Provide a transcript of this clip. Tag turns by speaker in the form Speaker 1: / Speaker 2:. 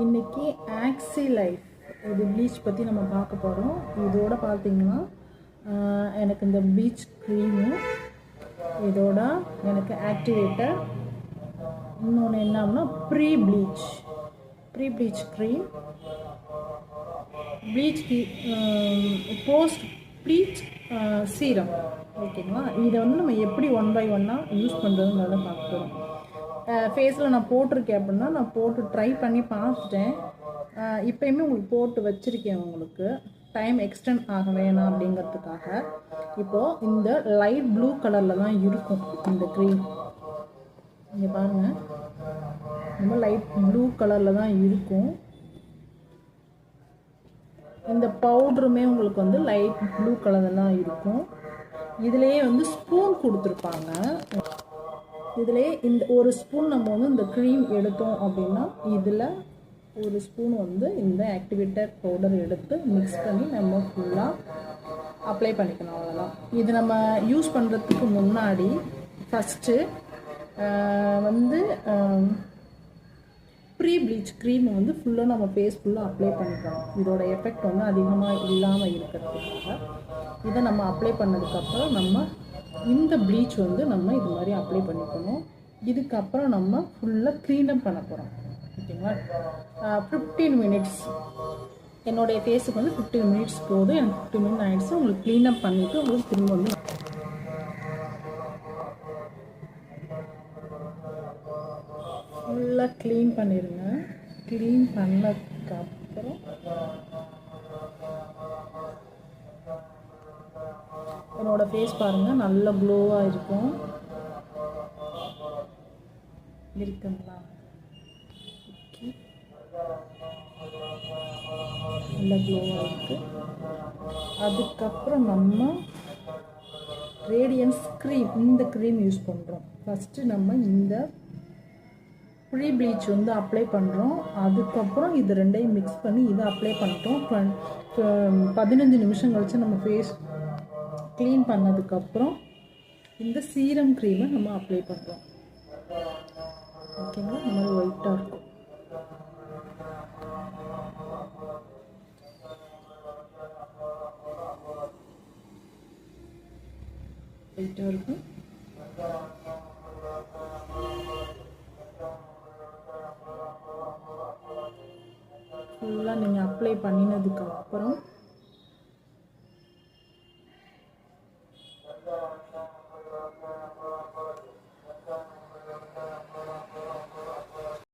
Speaker 1: இன்னைக்கு oxy life இது bleach பற்றி நம்ம பார்க்க போகிறோம். இதோட பார்த்தீங்கன்னா எனக்கு இந்த ப்ளீச் க்ரீமு, இதோட எனக்கு ஆக்டிவேட்டர், இன்னொன்று என்ன அப்படின்னா pre bleach cream, bleach post bleach serum. ஓகேங்களா? இதை வந்து நம்ம எப்படி 1 by 1 யூஸ் பண்ணுறதுங்கிறத பார்க்க போகிறோம். ஃபேஸில் நான் போட்டிருக்கேன் அப்படின்னா நான் போட்டு ட்ரை பண்ணி பார்த்துட்டேன். இப்போயுமே உங்களுக்கு போட்டு வச்சுருக்கேன். உங்களுக்கு டைம் எக்ஸ்டெண்ட் ஆக வேணாம் அப்படிங்கிறதுக்காக. இப்போது இந்த லைட் ப்ளூ கலரில் தான் இருக்கும் இந்த க்ரீம். இங்கே பாருங்கள், ரொம்ப லைட் ப்ளூ கலரில் தான் இருக்கும். இந்த பவுடருமே உங்களுக்கு வந்து லைட் ப்ளூ கலரில் தான் இருக்கும். இதுலேயே வந்து ஸ்பூன் கொடுத்துருப்பாங்க. இதிலே இந்த ஒரு ஸ்பூன் நம்ம வந்து இந்த க்ரீம் எடுத்தோம் அப்படின்னா இதில் ஒரு ஸ்பூன் வந்து இந்த ஆக்டிவேட்டர் பவுடர் எடுத்து மிக்ஸ் பண்ணி நம்ம ஃபுல்லாக அப்ளை பண்ணிக்கணும். அவ்வளோதான். இது நம்ம யூஸ் பண்ணுறதுக்கு முன்னாடி ஃபஸ்ட்டு வந்து ப்ரீ ப்ளீச் க்ரீமை வந்து ஃபுல்லாக நம்ம ஃபேஸ் ஃபுல்லாக அப்ளை பண்ணிக்கணும். இதோட எஃபெக்ட் வந்து அதிகமாக இல்லாமல் இருக்கிறதுக்காக இதை நம்ம அப்ளை பண்ணதுக்கப்புறம் நம்ம இந்த ப்ளீச் வந்து நம்ம இது மாதிரி அப்ளை பண்ணிக்கணும். இதுக்கப்புறம் நம்ம ஃபுல்லாக க்ளீனப் பண்ண போகிறோம். ஓகேங்களா? 15 மினிட்ஸ் என்னுடைய ஃபேஸுக்கு வந்து 15 மினிட்ஸ் போதும். எனக்கு 15 மினிட்ஸ் ஆகிடுச்சு. உங்களுக்கு க்ளீனப் பண்ணிவிட்டு உங்களுக்கு திரும்ப வந்து ஃபுல்லாக க்ளீன் பண்ணிடுங்க. க்ளீன் பண்ணதுக்கப்புறம் என்னோடய ஃபேஸ் பாருங்கள், நல்ல க்ளோவாக இருக்கும். இருக்குங்களா? ஓகே, நல்ல க்ளோவாக இருக்குது. அதுக்கப்புறம் நம்ம ரேடியன்ஸ் க்ரீம், இந்த க்ரீம் யூஸ் பண்ணுறோம். ஃபஸ்ட்டு நம்ம இந்த ப்ரீ ப்ளீச் வந்து அப்ளை பண்ணுறோம். அதுக்கப்புறம் இது ரெண்டையும் மிக்ஸ் பண்ணி இதை அப்ளை பண்ணிட்டோம். 15 நிமிஷம் கழிச்சு நம்ம ஃபேஸ் க்ளீன் பண்ணதுக்கப்புறம் இந்த சீரம் க்ரீமை நம்ம அப்ளை பண்ணுறோம். ஓகேங்களா? இந்த மாதிரி ஒயிட்டாக இருக்கும். ஒயிட்டாக இருக்கும். ஃபுல்லாக நீங்கள் அப்ளை பண்ணினதுக்கப்புறம்